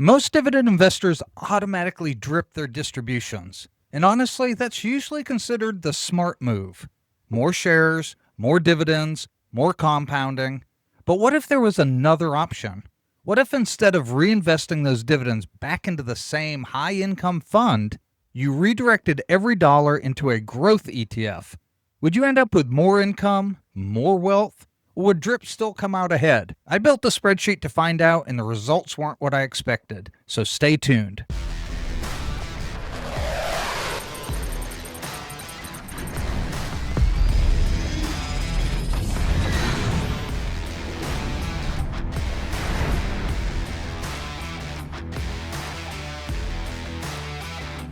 Most dividend investors automatically drip their distributions, and honestly, that's usually considered the smart move. More shares, more dividends, more compounding. But what if there was another option? What if instead of reinvesting those dividends back into the same high-income fund, you redirected every dollar into a growth ETF? Would you end up with more income, more wealth? Or would drip still come out ahead? I built a spreadsheet to find out, and the results weren't what I expected. So stay tuned.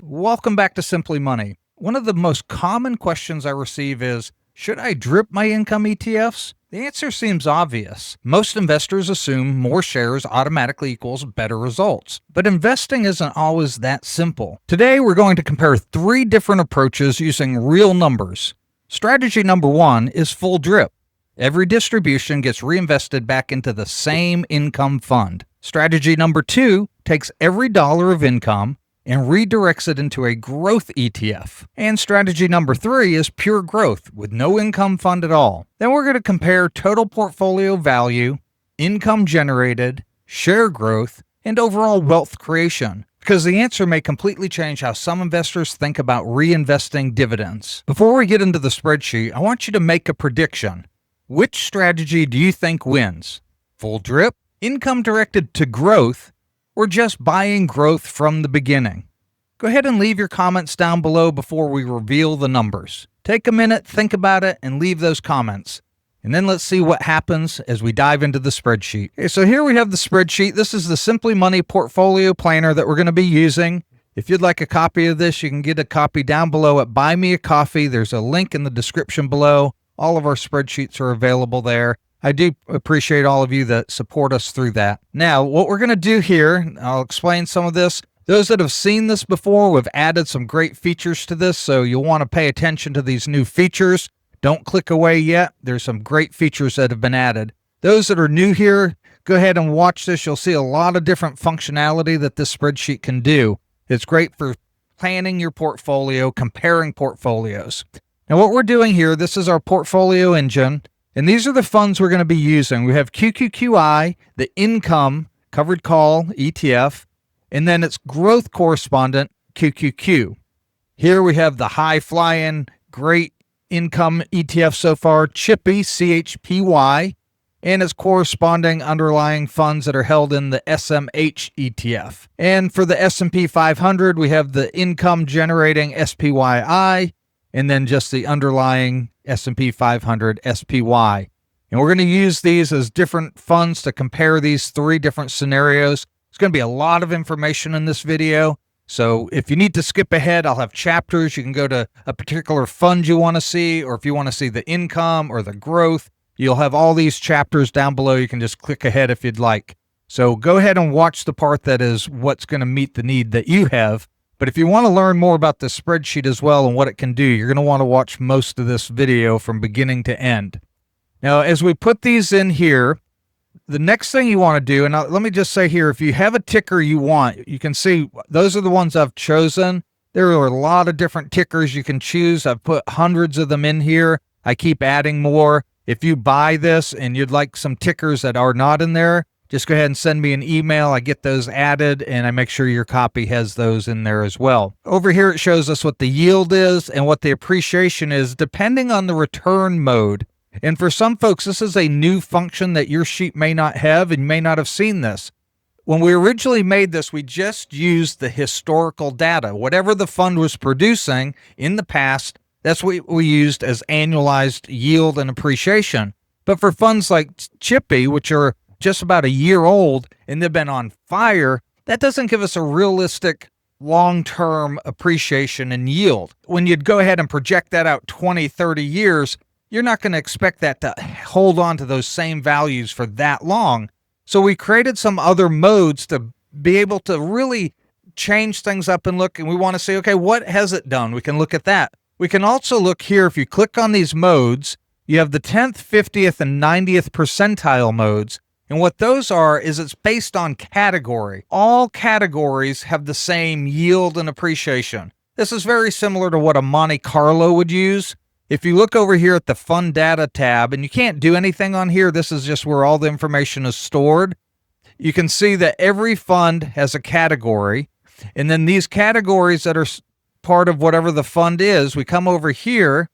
Welcome back to Simply Money. One of the most common questions I receive is, should I drip my income ETFs? The answer seems obvious. Most investors assume more shares automatically equals better results. But investing isn't always that simple. Today, we're going to compare 3 different approaches using real numbers. Strategy number 1 is full drip. Every distribution gets reinvested back into the same income fund. Strategy number 2 takes every dollar of income and redirects it into a growth ETF. And strategy number 3 is pure growth with no income fund at all. Then we're going to compare total portfolio value, income generated, share growth, and overall wealth creation, because the answer may completely change how some investors think about reinvesting dividends. Before we get into the spreadsheet, I want you to make a prediction. Which strategy do you think wins? Full drip, income directed to growth, or just buying growth from the beginning? Go ahead and leave your comments down below before we reveal the numbers. Take a minute, think about it, and leave those comments. And then let's see what happens as we dive into the spreadsheet. Okay, so here we have the spreadsheet. This is the Simply Money Portfolio Planner that we're going to be using. If you'd like a copy of this, you can get a copy down below at Buy Me a Coffee. There's a link in the description below. All of our spreadsheets are available there. I do appreciate all of you that support us through that. Now, what we're going to do here, I'll explain some of this. Those that have seen this before, we've added some great features to this, so you'll want to pay attention to these new features. Don't click away yet. There's some great features that have been added. Those that are new here, go ahead and watch this. You'll see a lot of different functionality that this spreadsheet can do. It's great for planning your portfolio, comparing portfolios. Now, what we're doing here, this is our portfolio engine. And these are the funds we're going to be using. We have QQQI, the income covered call ETF, and then its growth correspondent, QQQ. Here we have the high flying, great income ETF so far, CHPY, CHPY, and its corresponding underlying funds that are held in the SMH ETF. And for the S&P 500, we have the income generating SPYI, and then just the underlying S&P 500 SPY. And we're going to use these as different funds to compare these 3 different scenarios. There's going to be a lot of information in this video. So if you need to skip ahead, I'll have chapters. You can go to a particular fund you want to see, or if you want to see the income or the growth, you'll have all these chapters down below. You can just click ahead if you'd like. So go ahead and watch the part that is what's going to meet the need that you have. But if you want to learn more about the spreadsheet as well and what it can do, you're going to want to watch most of this video from beginning to end. Now, as we put these in here, the next thing you want to do, and let me just say here, if you have a ticker you want, you can see those are the ones I've chosen. There are a lot of different tickers you can choose. I've put hundreds of them in here. I keep adding more. If you buy this and you'd like some tickers that are not in there, just go ahead and send me an email. I get those added, and I make sure your copy has those in there as well. Over here, it shows us what the yield is and what the appreciation is, depending on the return mode. And for some folks, this is a new function that your sheet may not have, and you may not have seen this. When we originally made this, we just used the historical data. Whatever the fund was producing in the past, that's what we used as annualized yield and appreciation. But for funds like CHPY, which are just about a year old and they've been on fire, that doesn't give us a realistic long-term appreciation and yield. When you'd go ahead and project that out 20, 30 years, you're not going to expect that to hold on to those same values for that long. So we created some other modes to be able to really change things up and look, and we want to say, okay, what has it done? We can look at that. We can also look here, if you click on these modes, you have the 10th, 50th, and 90th percentile modes. And what those are is it's based on category. All categories have the same yield and appreciation. This is very similar to what a Monte Carlo would use. If you look over here at the Fund Data tab, and you can't do anything on here, this is just where all the information is stored. You can see that every fund has a category, and then these categories that are part of whatever the fund is, we come over here,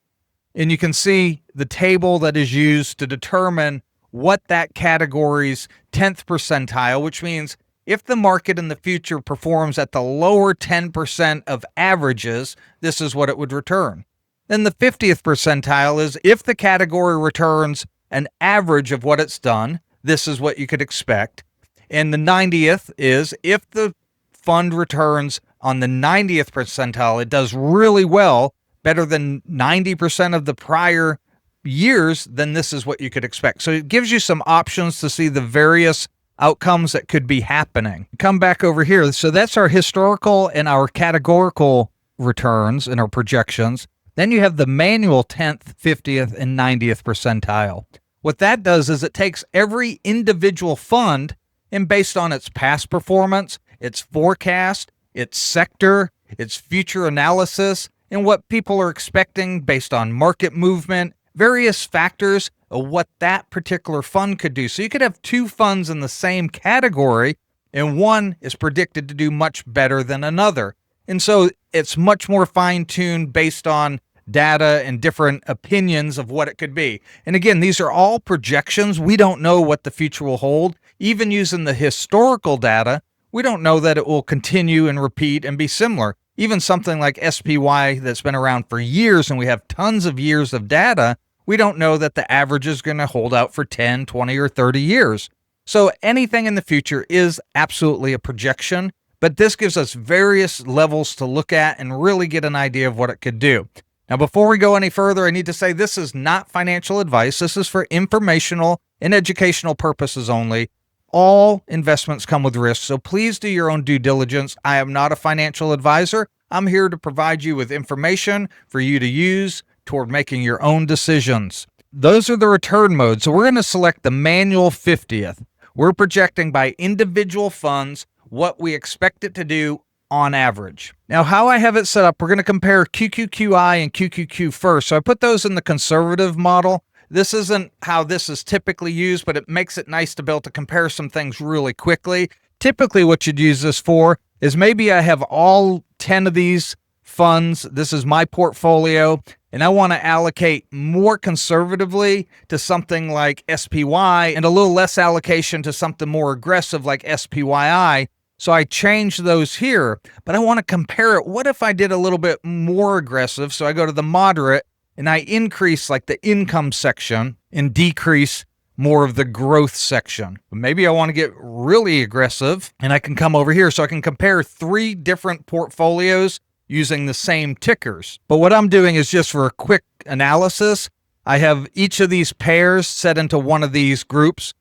and you can see the table that is used to determine what that category's 10th percentile, which means if the market in the future performs at the lower 10% of averages, this is what it would return. Then the 50th percentile is if the category returns an average of what it's done, this is what you could expect. And the 90th is if the fund returns on the 90th percentile, it does really well, better than 90% of the prior years, then this is what you could expect. So it gives you some options to see the various outcomes that could be happening. Come back over here. So that's our historical and our categorical returns and our projections. Then you have the manual 10th, 50th, and 90th percentile. What that does is it takes every individual fund and based on its past performance, its forecast, its sector, its future analysis, and what people are expecting based on market movement, various factors of what that particular fund could do. So you could have two funds in the same category, and one is predicted to do much better than another. And so it's much more fine-tuned based on data and different opinions of what it could be. And again, these are all projections. We don't know what the future will hold. Even using the historical data, we don't know that it will continue and repeat and be similar. Even something like SPYI that's been around for years and we have tons of years of data, we don't know that the average is going to hold out for 10, 20, or 30 years. So anything in the future is absolutely a projection, but this gives us various levels to look at and really get an idea of what it could do. Now, before we go any further, I need to say this is not financial advice. This is for informational and educational purposes only. All investments come with risks, so please do your own due diligence. I am not a financial advisor. I'm here to provide you with information for you to use toward making your own decisions. Those are the return modes. So we're going to select the manual 50th. We're projecting by individual funds what we expect it to do on average. Now, how I have it set up, we're going to compare QQQI and QQQ first. So I put those in the conservative model. This isn't how this is typically used, but it makes it nice to be able to compare some things really quickly. Typically, what you'd use this for is maybe I have all 10 of these funds. This is my portfolio, and I want to allocate more conservatively to something like SPY and a little less allocation to something more aggressive like SPYI. So I changed those here, but I want to compare it. What if I did a little bit more aggressive? So I go to the moderate and I increase like the income section and decrease more of the growth section. Maybe I want to get really aggressive and I can come over here so I can compare 3 different portfolios using the same tickers. But what I'm doing is just for a quick analysis. I have each of these pairs set into one of these groups.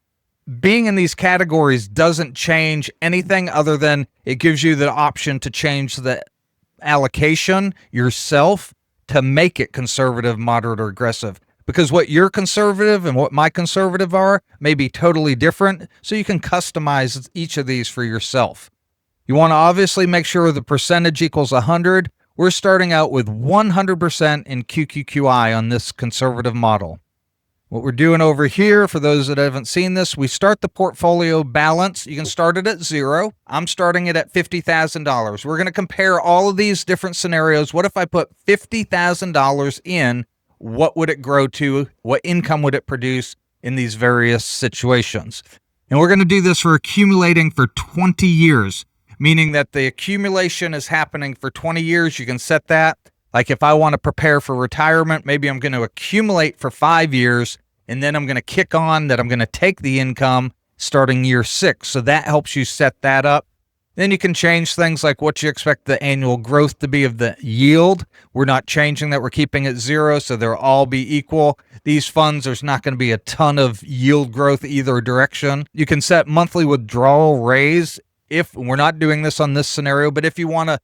Being in these categories doesn't change anything other than it gives you the option to change the allocation yourself to make it conservative, moderate, or aggressive. Because what your conservative and what my conservative are may be totally different, so you can customize each of these for yourself. You want to obviously make sure the percentage equals 100. We're starting out with 100% in QQQI on this conservative model. What we're doing over here, for those that haven't seen this, we start the portfolio balance. You can start it at 0. I'm starting it at $50,000. We're going to compare all of these different scenarios. What if I put $50,000 in? What would it grow to? What income would it produce in these various situations? And we're going to do this for accumulating for 20 years, meaning that the accumulation is happening for 20 years. You can set that. Like if I want to prepare for retirement, maybe I'm going to accumulate for 5 years, and then I'm going to kick on that I'm going to take the income starting year 6. So that helps you set that up. Then you can change things like what you expect the annual growth to be of the yield. We're not changing that. We're keeping it 0, so they'll all be equal. These funds, there's not going to be a ton of yield growth either direction. You can set monthly withdrawal raise if we're not doing this on this scenario, but if you want to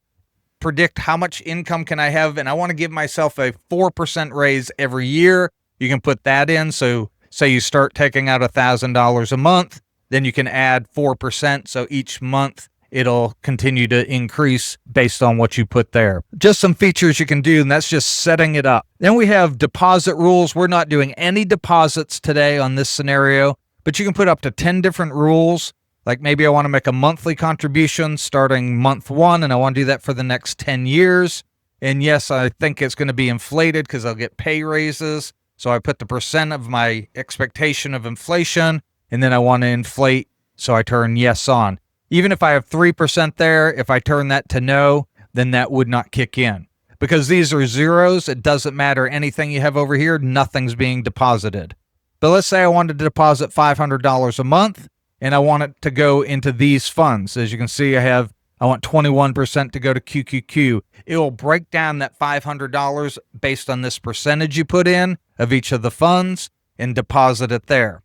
predict how much income can I have and I want to give myself a 4% raise every year, you can put that in. So say you start taking out $1,000 a month, then you can add 4%. So each month it'll continue to increase based on what you put there. Just some features you can do, and that's just setting it up. Then we have deposit rules. We're not doing any deposits today on this scenario, but you can put up to 10 different rules. Like maybe I want to make a monthly contribution starting month 1, and I want to do that for the next 10 years. And yes, I think it's going to be inflated because I'll get pay raises. So I put the percent of my expectation of inflation, and then I want to inflate, so I turn yes on. Even if I have 3% there, if I turn that to no, then that would not kick in. Because these are zeros, it doesn't matter anything you have over here, nothing's being deposited. But let's say I wanted to deposit $500 a month, and I want it to go into these funds. As you can see, I want 21% to go to QQQ. It will break down that $500 based on this percentage you put in of each of the funds and deposit it there.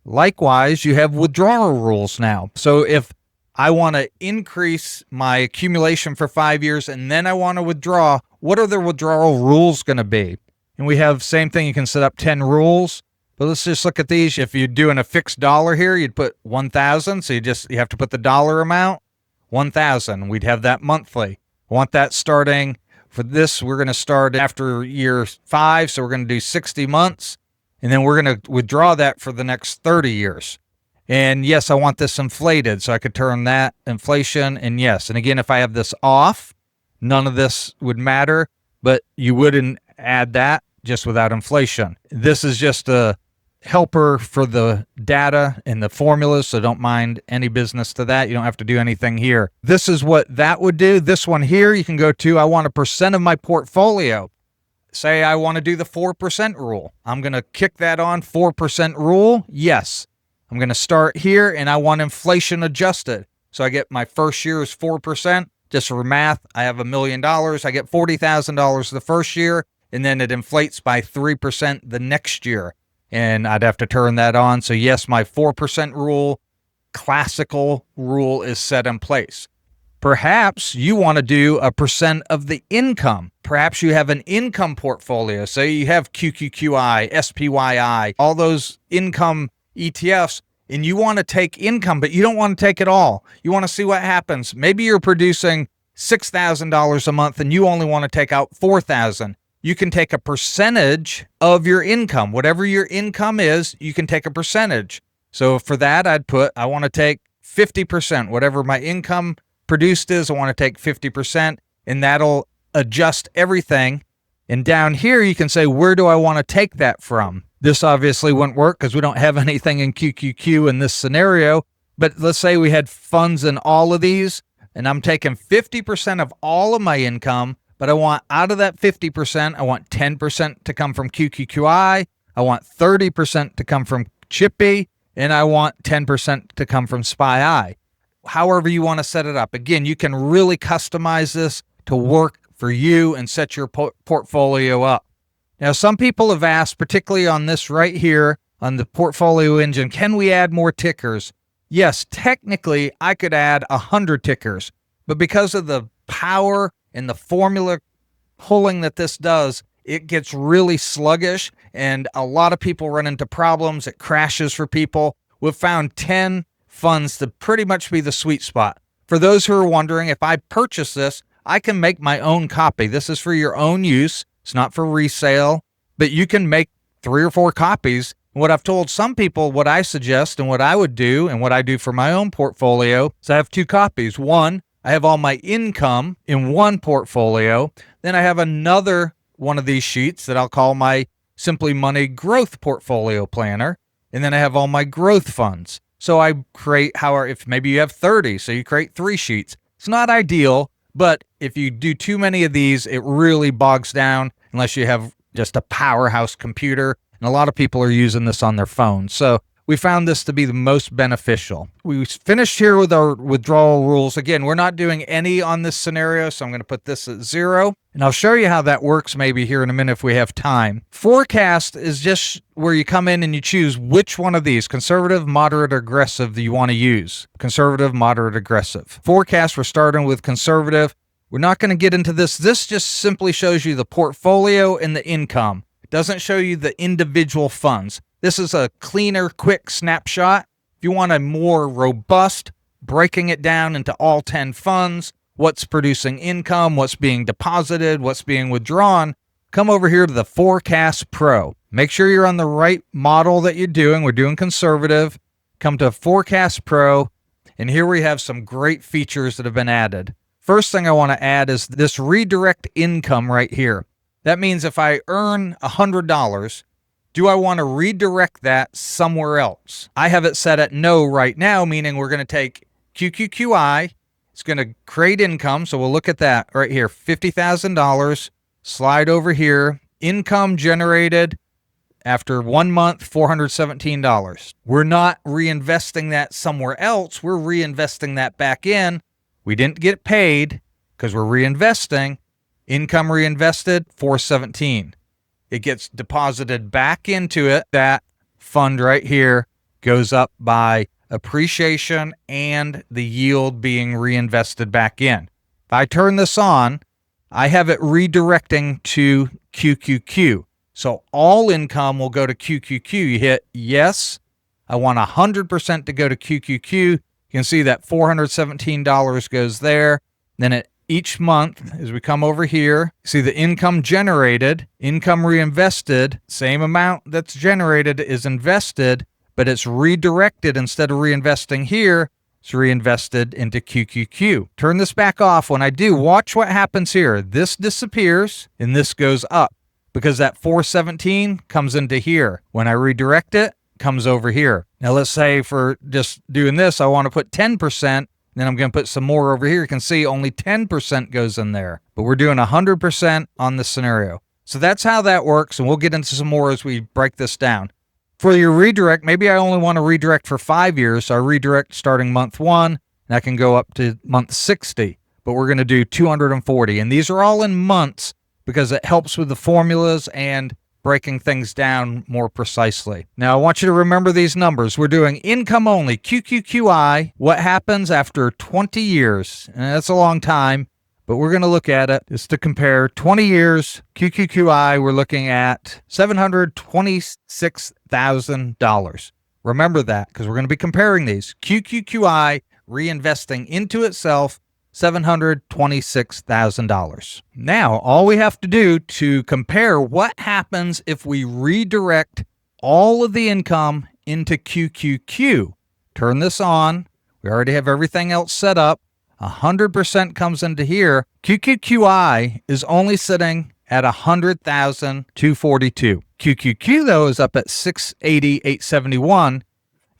Likewise, you have withdrawal rules now. So if I want to increase my accumulation for 5 years and then I want to withdraw, what are the withdrawal rules going to be? And we have same thing, you can set up 10 rules. But let's just look at these. If you're doing a fixed dollar here, you'd put 1,000. So you have to put the dollar amount, 1,000. We'd have that monthly. I want that starting for this. We're going to start after year 5. So we're going to do 60 months. And then we're going to withdraw that for the next 30 years. And yes, I want this inflated. So I could turn that inflation and yes. And again, if I have this off, none of this would matter, but you wouldn't add that just without inflation. This is just a helper for the data and the formulas, so don't mind any business to that. You don't have to do anything here. This is what that would do. This one here, you can go to, I want a percent of my portfolio. Say I want to do the 4% rule. I'm going to kick that on, 4% rule. Yes. I'm going to start here, and I want inflation adjusted. So I get my first year is 4%. Just for math, I have $1 million. I get $40,000 the first year, and then it inflates by 3% the next year. And I'd have to turn that on. So yes, my 4% rule, classical rule is set in place. Perhaps you want to do a percent of the income. Perhaps you have an income portfolio. Say you have QQQI, SPYI, all those income ETFs, and you want to take income, but you don't want to take it all. You want to see what happens. Maybe you're producing $6,000 a month and you only want to take out $4,000. You can take a percentage of your income. Whatever your income is, you can take a percentage. So for that, I want to take 50%. Whatever my income produced is, I want to take 50%, and that'll adjust everything. And down here, you can say, where do I want to take that from? This obviously wouldn't work because we don't have anything in QQQ in this scenario. But let's say we had funds in all of these, and I'm taking 50% of all of my income, but I want out of that 50%, I want 10% to come from QQQI, I want 30% to come from CHPY, and I want 10% to come from SPYI. However you want to set it up. Again, you can really customize this to work for you and set your portfolio up. Now, some people have asked, particularly on this right here, on the portfolio engine, can we add more tickers? Yes, technically, I could add 100 tickers, but because of the power and the formula pulling that this does, it gets really sluggish, and a lot of people run into problems. It crashes for people. We've found 10 funds to pretty much be the sweet spot. For those who are wondering, if I purchase this, I can make my own copy. This is for your own use. It's not for resale, but you can make 3 or 4 copies. What I've told some people, what I suggest and what I would do and what I do for my own portfolio is I have 2 copies. One, I have all my income in one portfolio. Then I have another one of these sheets that I'll call my Simply Money Growth Portfolio Planner. And then I have all my growth funds. So I create, if maybe you have 30, so you create 3 sheets. It's not ideal, but if you do too many of these, it really bogs down unless you have just a powerhouse computer. And a lot of people are using this on their phones. So we found this to be the most beneficial. We finished here with our withdrawal rules. Again, we're not doing any on this scenario, so I'm going to put this at 0. And I'll show you how that works maybe here in a minute if we have time. Forecast is just where you come in and you choose which one of these, conservative, moderate, or aggressive, that you want to use. Conservative, moderate, aggressive. Forecast, we're starting with conservative. We're not going to get into this. This just simply shows you the portfolio and the income. It doesn't show you the individual funds. This is a cleaner, quick snapshot. If If you want a more robust, breaking it down into all 10 funds, what's producing income, what's being deposited, what's being withdrawn, come over here to the Forecast Pro. Make sure you're on the right model that you're doing. We're doing conservative. Come to Forecast Pro, and here we have some great features that have been added. First thing I want to add is this redirect income right here. That means if I earn $100, do I want to redirect that somewhere else? I have it set at no right now, meaning we're going to take QQQI. It's going to create income. So we'll look at that right here. $50,000. Slide over here. Income generated after 1 month, $417. We're not reinvesting that somewhere else. We're reinvesting that back in. We didn't get paid because we're reinvesting. Income reinvested, $417. It gets deposited back into it. That fund right here goes up by appreciation and the yield being reinvested back in. If I turn this on, I have it redirecting to QQQ. So all income will go to QQQ. You hit yes. I want 100% to go to QQQ. You can see that $417 goes there. Then each month, as we come over here, see the income generated, income reinvested, same amount that's generated is invested, but it's redirected. Instead of reinvesting here, it's reinvested into QQQ. Turn this back off. When I do, watch what happens here. This disappears and this goes up because that 417 comes into here. When I redirect it, it comes over here. Now let's say for just doing this, I want to put 10%. Then I'm going to put some more over here. You can see only 10% goes in there, but we're doing 100% on this scenario. So that's how that works, and we'll get into some more as we break this down. For your redirect, maybe I only want to redirect for 5 years, so I redirect starting month 1, and I can go up to month 60, but we're going to do 240. And these are all in months because it helps with the formulas and breaking things down more precisely. Now, I want you to remember these numbers. We're doing income only, QQQI, what happens after 20 years. And that's a long time, but we're going to look at it just to compare 20 years, QQQI, we're looking at $726,000. Remember that because we're going to be comparing these. QQQI reinvesting into itself, $726,000. Now, all we have to do to compare what happens if we redirect all of the income into QQQ. Turn this on. We already have everything else set up. 100% comes into here. QQQI is only sitting at $100,242. QQQ, though, is up at $680,871.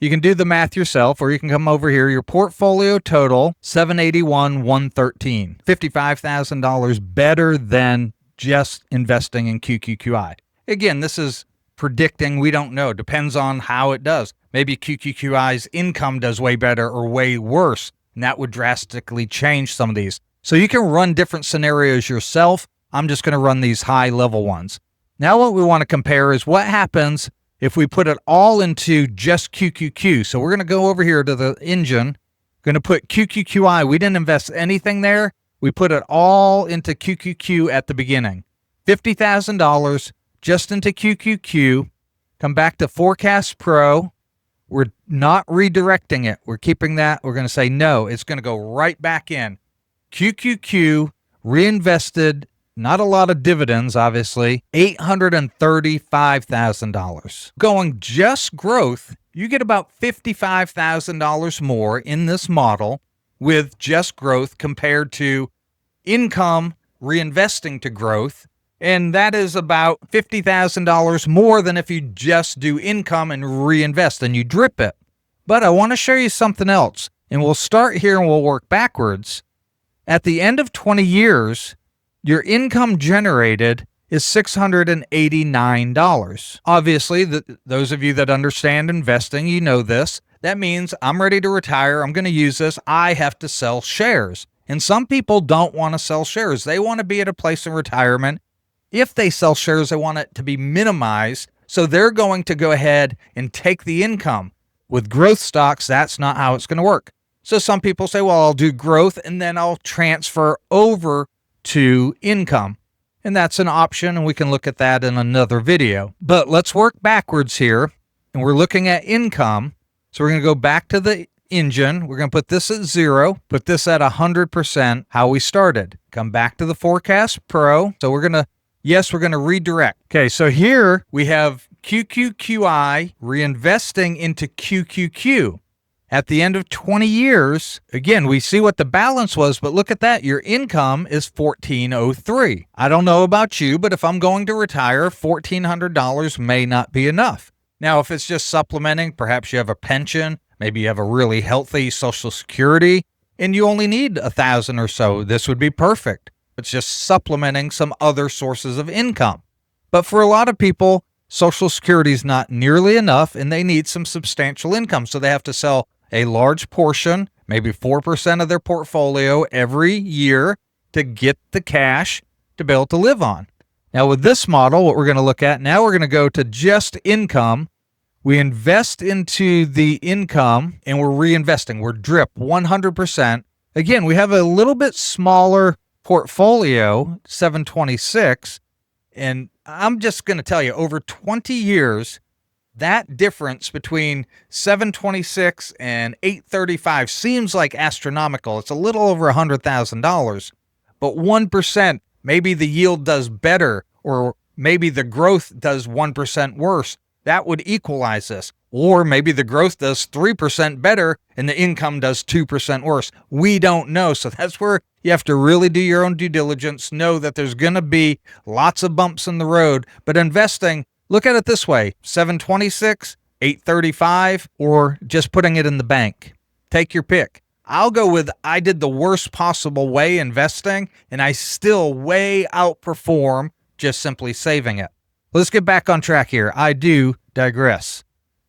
You can do the math yourself, or you can come over here. Your portfolio total, $781,113. $55,000 better than just investing in QQQI. Again, this is predicting. We don't know. Depends on how it does. Maybe QQQI's income does way better or way worse, and that would drastically change some of these. So you can run different scenarios yourself. I'm just going to run these high-level ones. Now what we want to compare is what happens if we put it all into just QQQ. So we're going to go over here to the engine, going to put QQQI. We didn't invest anything there. We put it all into QQQ at the beginning. $50,000 just into QQQ. Come back to Forecast Pro. We're not redirecting it. We're keeping that. We're going to say no. It's going to go right back in. QQQ reinvested. Not a lot of dividends, obviously. $835,000. Going just growth, you get about $55,000 more in this model with just growth compared to income reinvesting to growth. And that is about $50,000 more than if you just do income and reinvest and you drip it. But I want to show you something else. And we'll start here and we'll work backwards. At the end of 20 years, your income generated is $689. Obviously, those of you that understand investing, you know this. That means I'm ready to retire. I'm going to use this. I have to sell shares. And some people don't want to sell shares. They want to be at a place in retirement. If they sell shares, they want it to be minimized. So they're going to go ahead and take the income. With growth stocks, that's not how it's going to work. So some people say, well, I'll do growth and then I'll transfer over to income. And that's an option, and we can look at that in another video. But let's work backwards here, and we're looking at income. So we're going to go back to the engine. We're going to put this at 0, put this at 100%, how we started. Come back to the Forecast Pro. So we're going to redirect. Okay, so here we have QQQI reinvesting into QQQ. At the end of 20 years, again, we see what the balance was, but look at that. Your income is $1,403. I don't know about you, but if I'm going to retire, $1,400 may not be enough. Now, if it's just supplementing, perhaps you have a pension, maybe you have a really healthy Social Security, and you only need $1,000 or so, this would be perfect. It's just supplementing some other sources of income. But for a lot of people, Social Security is not nearly enough, and they need some substantial income, so they have to sell a large portion, maybe 4% of their portfolio every year to get the cash to be able to live on. Now with this model, what we're going to look at, now we're going to go to just income. We invest into the income and we're reinvesting. We're DRIP 100%. Again, we have a little bit smaller portfolio, 726, and I'm just going to tell you, over 20 years, that difference between 726 and 835 seems like astronomical. It's a little over $100,000, but 1%, maybe the yield does better, or maybe the growth does 1% worse. That would equalize this. Or maybe the growth does 3% better and the income does 2% worse. We don't know. So that's where you have to really do your own due diligence, know that there's going to be lots of bumps in the road, but investing, look at it this way, 726, 835, or just putting it in the bank. Take your pick. I'll go with I did the worst possible way investing, and I still way outperform just simply saving it. Let's get back on track here. I do digress.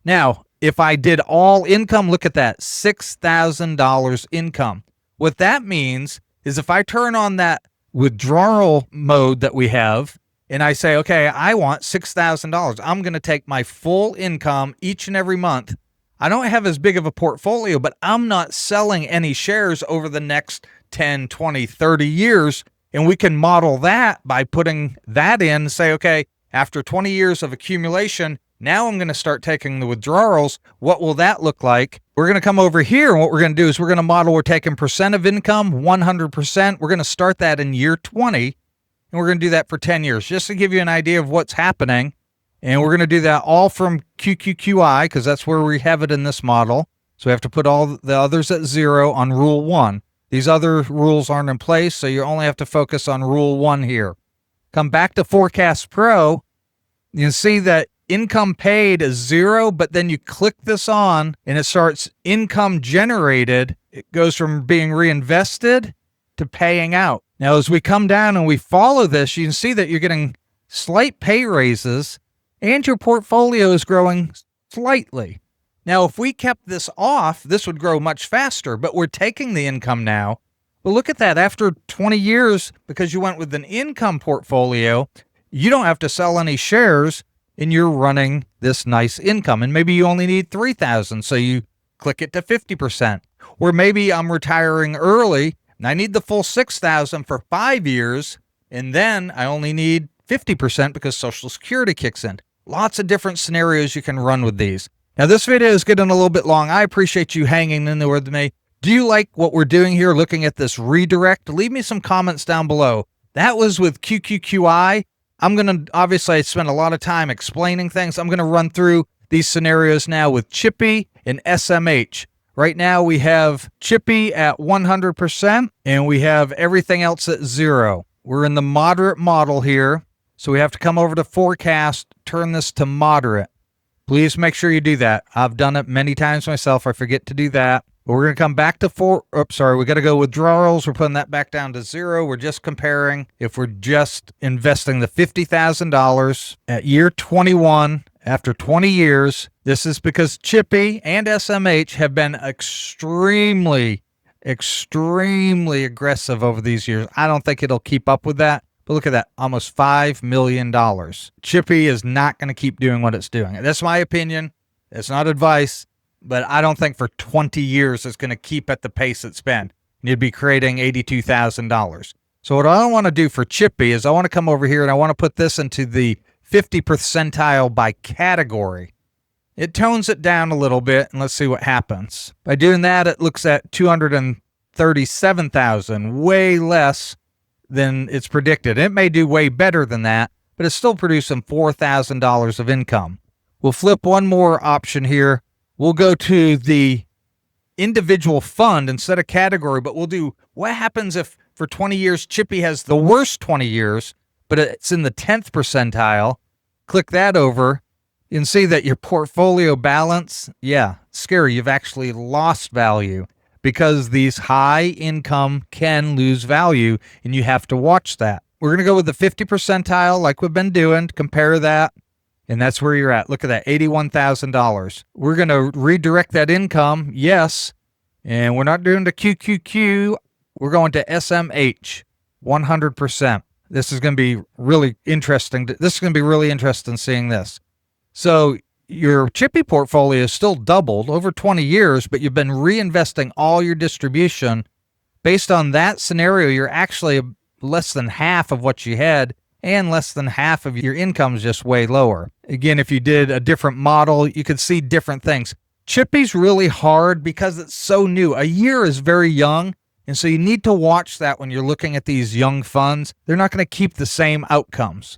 Now, if I did all income, look at that, $6,000 income. What that means is if I turn on that withdrawal mode that we have, and I say, okay, I want $6,000. I'm going to take my full income each and every month. I don't have as big of a portfolio, but I'm not selling any shares over the next 10, 20, 30 years. And we can model that by putting that in and say, okay, after 20 years of accumulation, now I'm going to start taking the withdrawals. What will that look like? We're going to come over here, and what we're going to do is we're going to model, we're taking percent of income, 100%. We're going to start that in year 20, and we're going to do that for 10 years, just to give you an idea of what's happening. And we're going to do that all from QQQI, because that's where we have it in this model. So we have to put all the others at 0 on Rule 1. These other rules aren't in place, so you only have to focus on Rule 1 here. Come back to Forecast Pro. You can see that income paid is 0, but then you click this on and it starts income generated. It goes from being reinvested to paying out. Now, as we come down and we follow this, you can see that you're getting slight pay raises and your portfolio is growing slightly. Now, if we kept this off, this would grow much faster, but we're taking the income now. But look at that. After 20 years, because you went with an income portfolio, you don't have to sell any shares and you're running this nice income. And maybe you only need 3,000, so you click it to 50%. Or maybe I'm retiring early and I need the full 6,000 for 5 years, and then I only need 50% because Social Security kicks in. Lots of different scenarios you can run with these. Now, this video is getting a little bit long. I appreciate you hanging in there with me. Do you like what we're doing here, looking at this redirect? Leave me some comments down below. That was with QQQI. I'm going to, obviously, I spent a lot of time explaining things. I'm going to run through these scenarios now with CHPY and SMH. Right now, we have CHPY at 100%, and we have everything else at 0. We're in the moderate model here, so we have to come over to Forecast, turn this to moderate. Please make sure you do that. I've done it many times myself. I forget to do that. But we're going to come back to we got to go withdrawals. We're putting that back down to 0. We're just comparing if we're just investing the $50,000 at year 21 after 20 years. This is because CHPY and SMH have been extremely aggressive over these years. I don't think it'll keep up with that. But look at that, almost $5 million. CHPY is not going to keep doing what it's doing. That's my opinion. It's not advice, but I don't think for 20 years it's going to keep at the pace it's been. You'd be creating $82,000. So what I want to do for CHPY is I want to come over here and I want to put this into the 50 percentile by category. It tones it down a little bit, and let's see what happens. By doing that, it looks at 237,000, way less than it's predicted. It may do way better than that, but it's still producing $4,000 of income. We'll flip one more option here. We'll go to the individual fund instead of category, but we'll do what happens if for 20 years CHPY has the worst 20 years, but it's in the 10th percentile. Click that over. You can see that your portfolio balance, scary. You've actually lost value because these high income can lose value, and you have to watch that. We're going to go with the 50 percentile like we've been doing, compare that, and that's where you're at. Look at that, $81,000. We're going to redirect that income, yes, and we're not doing the QQQ. We're going to SMH, 100%. This is going to be really interesting. This is going to be really interesting seeing this. So your CHPY portfolio is still doubled over 20 years, but you've been reinvesting all your distribution. Based on that scenario, you're actually less than half of what you had, and less than half of your income is just way lower. Again, if you did a different model, you could see different things. CHPY's really hard because it's so new. A year is very young, and so you need to watch that when you're looking at these young funds. They're not going to keep the same outcomes.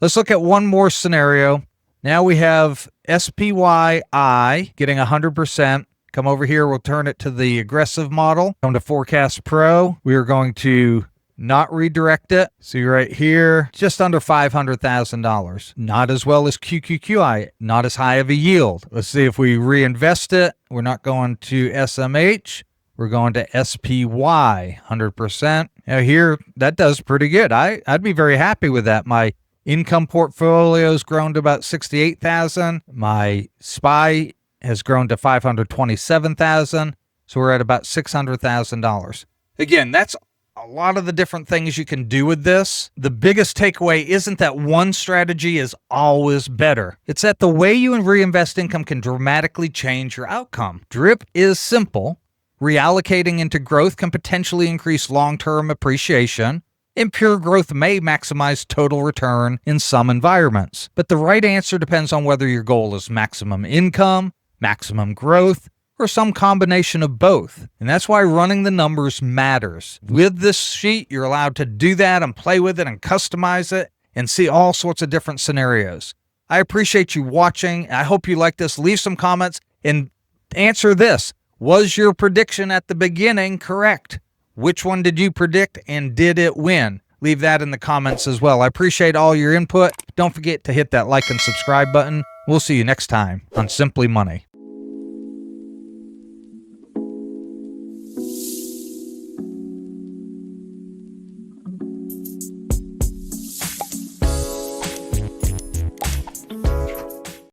Let's look at one more scenario. Now we have SPYI getting 100%. Come over here, we'll turn it to the aggressive model. Come to Forecast Pro. We are going to not redirect it. See right here, just under $500,000. Not as well as QQQI, not as high of a yield. Let's see if we reinvest it. We're not going to SMH. We're going to SPY, 100%. Now here, that does pretty good. I'd be very happy with that. My income portfolio's grown to about $68,000. My SPY has grown to $527,000. So we're at about $600,000. Again, that's a lot of the different things you can do with this. The biggest takeaway isn't that one strategy is always better. It's that the way you reinvest income can dramatically change your outcome. DRIP is simple. Reallocating into growth can potentially increase long-term appreciation. And pure growth may maximize total return in some environments. But the right answer depends on whether your goal is maximum income, maximum growth, or some combination of both. And that's why running the numbers matters. With this sheet, you're allowed to do that and play with it and customize it and see all sorts of different scenarios. I appreciate you watching. I hope you like this. Leave some comments and answer this. Was your prediction at the beginning correct? Which one did you predict, and did it win? Leave that in the comments as well. I appreciate all your input. Don't forget to hit that like and subscribe button. We'll see you next time on Simply Money.